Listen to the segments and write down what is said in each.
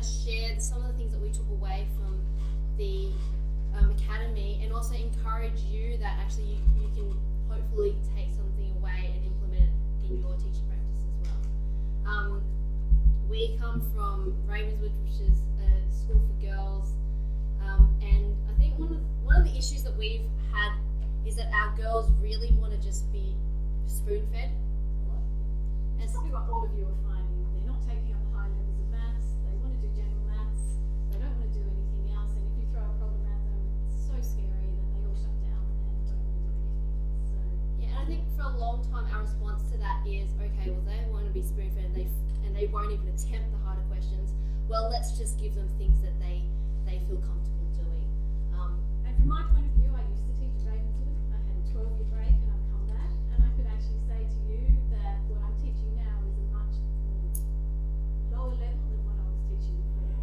of share some of the things that we took away from the academy, and also encourage you that actually you can hopefully take something away and implement it in your teaching practice as well. We come from Ravenswood, which is a school for girls, and I think one of the issues that we've had is that our girls really want to just be spoon-fed. It's probably what all of you are finding. They're not taking up the high levels of maths. They want to do general maths. They don't want to do anything else. And if you throw a problem at them, it's so scary that they all shut down and don't want to do anything. So yeah, and I think for a long time our response to that is, okay, well, they want to be spoon-fed and they won't even attempt the harder questions. Well, let's just give them things that they feel comfortable doing. And from my point of view, I used to teach at Ravenswood. I had a 12-year break and I've come back, and I could actually say to you that what I'm teaching now is a much lower level than what I was teaching before.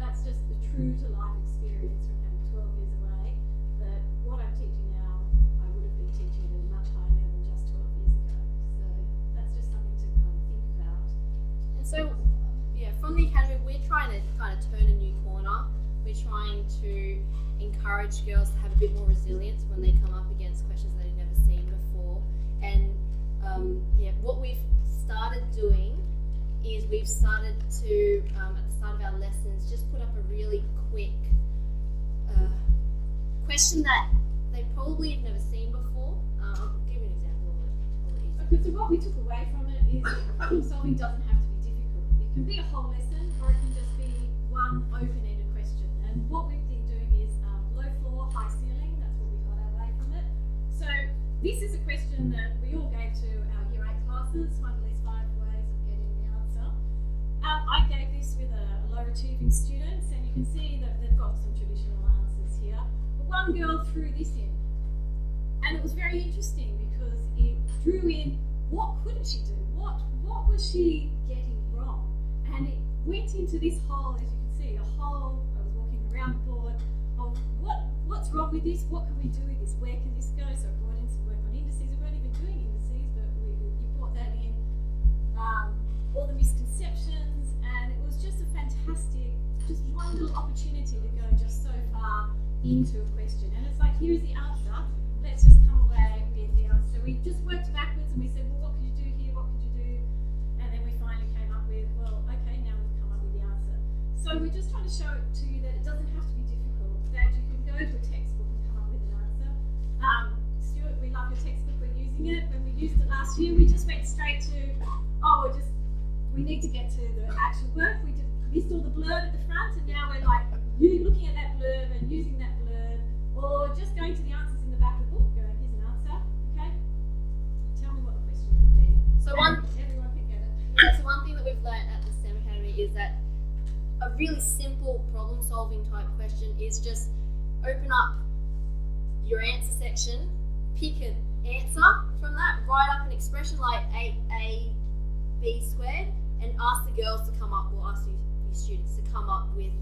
That's just the true to life experience from having 12 years away, that what I'm teaching now I would have been teaching at a much higher level just 12 years ago. So that's just something to kind of think about. And so, yeah, from the academy, we're trying to kind of turn a new corner. We're trying to encourage girls to have a bit more resilience when they come up against questions they've never seen before. And what we've started doing is we've started to, at the start of our lessons, just put up a really quick question that they probably have never seen before. I'll give you an example of it. Okay, so what we took away from it is problem solving doesn't have to be difficult. It can be a whole lesson, or it can just be one open-ended question. And what we've been doing is low floor, high ceiling. That's what we got away from it. So this is a question that we all gave to our Year 8 classes, find at least 5 ways of getting the answer. I gave this with a low achieving students, and you can see that they've got some traditional answers here. But one girl threw this in, and it was very interesting because it drew in what couldn't she do? What was she getting wrong? And it went into this whole, as you can see, I was walking around the board of what's wrong with this? What can we do with this? Where can this go? So I brought in some work on indices. We weren't even doing indices, but you brought that in. All the misconceptions, and it was just a fantastic, just one little opportunity to go just so far into a question. And it's like, here's the answer. Let's just come away with the answer. So we just worked backwards and we said, well, what could you do here? What could you do? And then we finally came up with, well, okay, now we've come up with the answer. So we're just trying to show it to you that it doesn't have to be difficult, that you can go to a textbook and come up with an answer. Stuart, we love your textbook, we're using it. When we used it last year, we just went straight to, we need to get to the actual work. We just missed all the blurb at the front, and now we're like, you looking at that blurb and using that blurb, or just going to the answers in the back of the book, going, here's an answer, okay? Tell me what the question would be. So everyone can get it. Yeah, so one thing that we've learned at the STEM Academy is that a really simple problem-solving type question is just open up your answer section, pick an answer from that, write up an expression like 8ab squared, and ask the girls to come up, or ask you students to come up with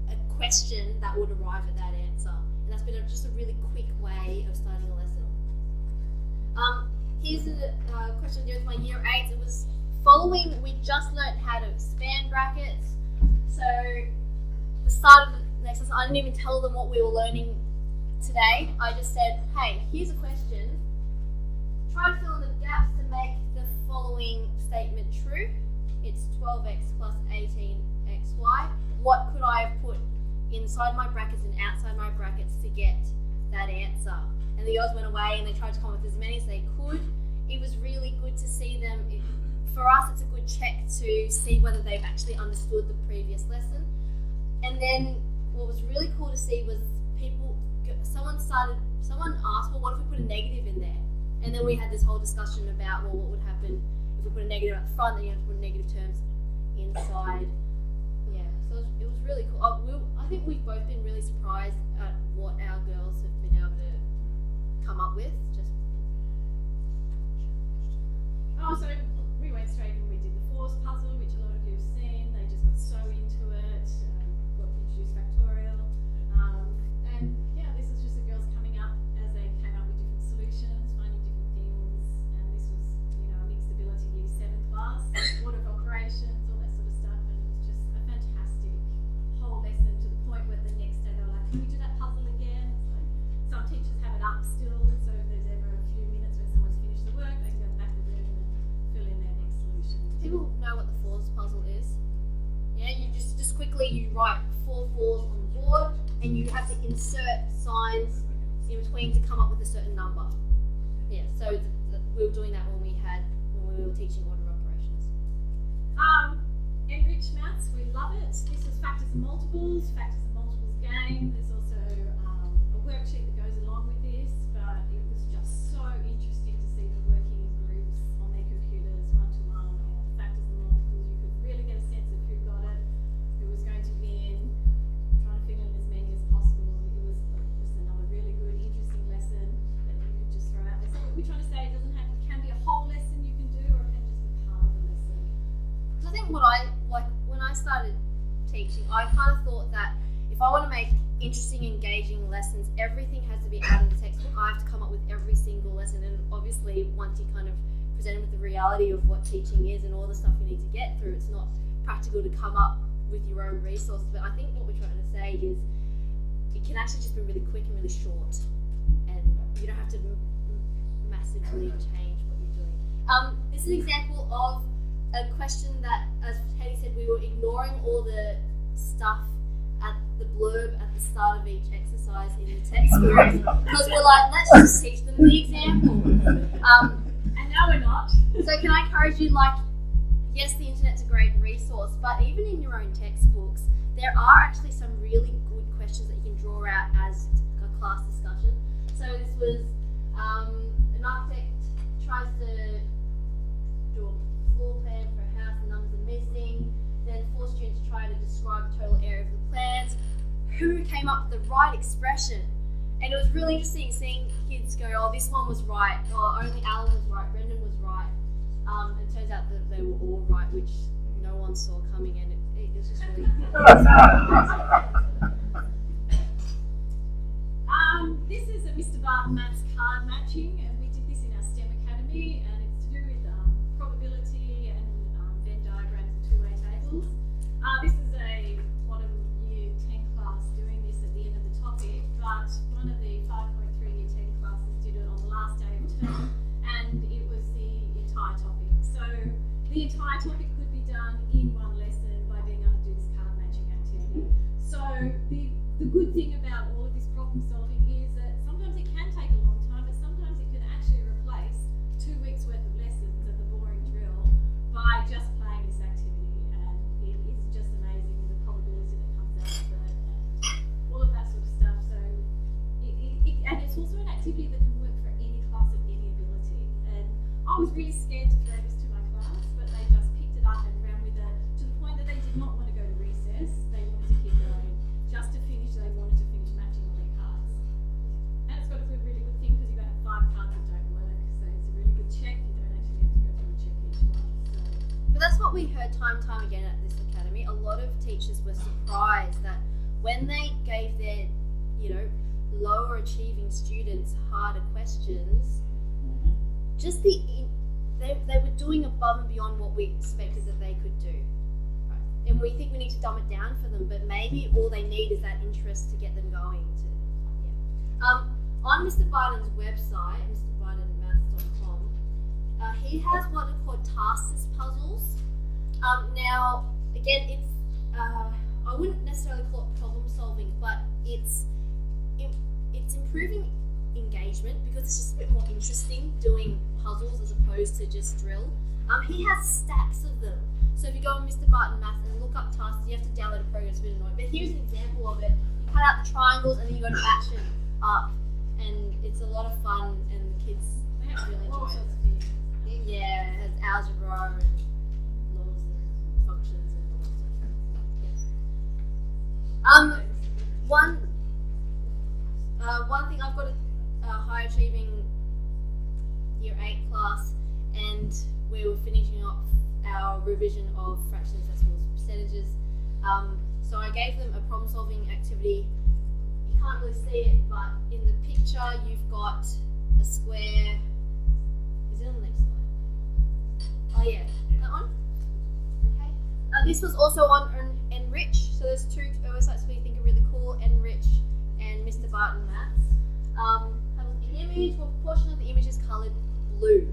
a question that would arrive at that answer. And that's been just a really quick way of starting a lesson. Here's a question to do with my Year 8. It was following, we just learned how to expand brackets. So the start of the next lesson, I didn't even tell them what we were learning today. I just said, hey, here's a question. Try to fill in the gaps to make the following statement true. It's 12x plus 18xy. What could I have put inside my brackets and outside my brackets to get that answer? And the girls went away and they tried to come up with as many as they could. It was really good to see them. For us, it's a good check to see whether they've actually understood the previous lesson. And then what was really cool to see was someone asked, well, what if we put a negative in there? And then we had this whole discussion about, well, what would happen if we put a negative at the front, then you have to put negative terms inside. Yeah, so it was really cool. I think we've both been really surprised at what our girls have been able to come up with. So we went straight and we did the force puzzle, which a lot of you have seen. They just got so into it, got introduced factorial. And yeah, this is just the girls coming up as they came up with different solutions, finding different things. And this was, a mixed ability Year 7 class, order of operations, all that sort of stuff. And it was just a fantastic can we do that puzzle again? So some teachers have it up still, so if there's ever a few minutes when someone's finished the work, they can go back to the room and fill in their next solution. People know what the fours puzzle is. Yeah, you just quickly you write 4 fours on the board, and you have to insert signs in between to come up with a certain number. Yeah, so we were doing that when we were teaching order operations. Enriched maths, we love it. This is factors and multiples game. There's also a worksheet that goes along with this, but it was just so interesting to see them working in groups on their computers, one-to-one, on factors and multiples. You could really get a sense of who got it, who was going to win, trying to fill in as many as possible. It was just another really good, interesting lesson that you could just throw out there. So what we're trying to say, it can be a whole lesson you can do, or it can just be part of the lesson. I think when I started teaching, I kind of thought that if I want to make interesting, engaging lessons, everything has to be out of the textbook. I have to come up with every single lesson, and obviously once you kind of present with the reality of what teaching is and all the stuff you need to get through, it's not practical to come up with your own resources. But I think what we're trying to say is it can actually just be really quick and really short, and you don't have to massively change what you're doing. This is an example of a question that, as Teddy said, we were ignoring all the stuff at the blurb at the start of each exercise in the textbook because we're like, let's just teach them the example. And now we're not. So can I encourage you, yes, the internet's a great resource, but even in your own textbooks, there are actually some really good questions that you can draw out as a class discussion. So this was an architect tries to do a floor plan for a house, the numbers are missing. Then 4 students try to describe the total area of the plans. Who came up with the right expression? And it was really interesting seeing kids go, oh, this one was right, or only Alan was right, Brendan was right. It turns out that they were all right, which no one saw coming, and it was just really This is a Mr. Barton Maths card matching, and we did this in our STEM Academy, and it's to do with probability and Venn diagrams and two-way tables. This is a bottom year 10 class doing this at the end of the topic, but one of the 5.3 year 10 classes did it on the last day of term, and it was the entire topic. So the entire topic could be done in one lesson by being able to do this card matching activity. So the good thing about all of this problem solving is that sometimes it can take a long time, but sometimes it can actually replace 2 weeks worth of lessons of the boring drill by just playing this activity, and it is just amazing the probability that comes out of it and all of that sort of stuff. So and it's also an activity that can work for any class of any ability, and I was really scared to throw this to my class, but they just picked it up and ran with it to the point that they did not want to go to recess. They wanted to keep going. Just to finish, they wanted to finish matching all their cards. And it's got a really good thing because you're going to have 5 cards that don't work, so it's a really good check. You don't actually have to go through and check each one. But that's what we heard time and time again at this academy. A lot of teachers were surprised that when they gave their, lower achieving students harder questions, just they were doing above and beyond what we expected that they could do. Right? And we think we need to dumb it down for them, but maybe all they need is that interest to get them going. On Mr. Barton's website, mrbartonmaths.com, he has what are called tasks as puzzles. Now, again, it's I wouldn't necessarily call it problem solving, but it's improving engagement because it's just a bit more interesting doing puzzles as opposed to just drill. He has stacks of them. So if you go on Mr. Barton Maths and look up tasks, you have to download a program. It's a bit annoying, but here's an example of it. You cut out the triangles and then you go to match it up, and it's a lot of fun, and the kids really enjoy it. Yeah, it has algebra and laws and functions and all that stuff. Yeah. One thing, I've got a high achieving year 8 class, and we were finishing up our revision of fractions, decimals, percentages. So I gave them a problem solving activity. You can't really see it, but in the picture you've got a square. Is it on the next slide? Oh yeah, that one? Okay. This was also on Enrich, so there's 2 websites we think are really cool, Enrich image or portion of the image is coloured blue.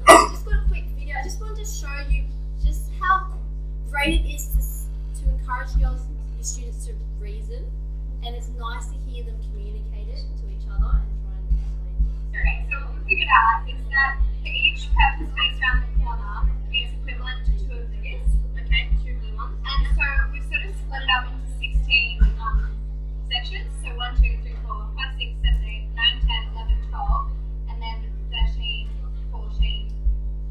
I just got a quick video. I just wanted to show you just how great it is to encourage your students to reason, and it's nice to hear them communicate it to each other and try and explain things. Okay, so what we figured out is that for each purple space around the corner is equivalent to 2 of this, okay, 2 blue ones. And so we've sort of split it up into 16 sections. So 1, 2, 3, 4, 5, 6, 7, 8, 9, 10, 11, 12, and then 13, 14,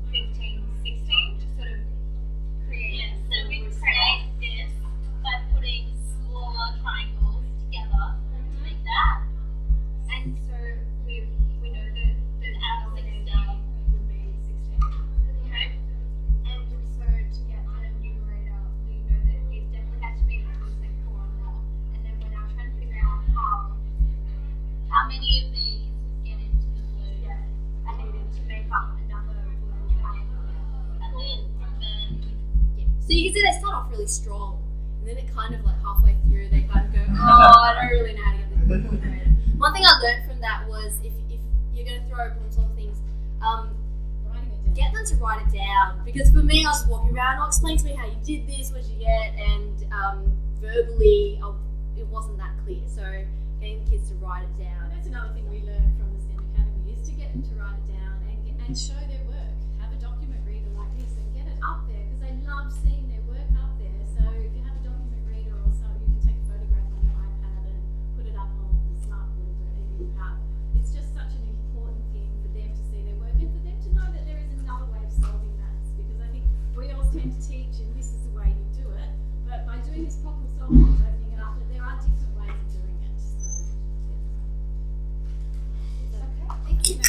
15, 16 to sort of create. Yeah, so we create this by putting smaller triangles together to make that. And so we know that the Out of denominator would be 16. Okay? And so to get the numerator, we know that it definitely has to be equal to 4 or more. And then we're now trying to figure out How many of these get into the blue? I needed to make up another blue triangle. And then from then, So you can see they start off really strong, and then it kind of like halfway through they kind of go, oh, I don't really know how to get this point created. One thing I learned from that was if you're going to throw problem solve things, Writing it down. get them to write it down. Because for me, I was walking around, oh, explain to me how you did this, what did you get, and verbally it wasn't that clear. So getting the kids to write it down. And that's another thing we learned from the STEM Academy is to get them to write it down and show their work. Have a document reader like this and get it up there because they love seeing their work up there. So if you have a document reader or so, you can take a photograph on your iPad and put it up on the smartboard or wherever you have. It's just such an important thing for them to see their work and for them to know that there is another way of solving maths, because I think we all tend to teach and this is the way you do it, but by doing this problem solving and opening it up, that there are different ways of doing it. So, yeah. Thank you.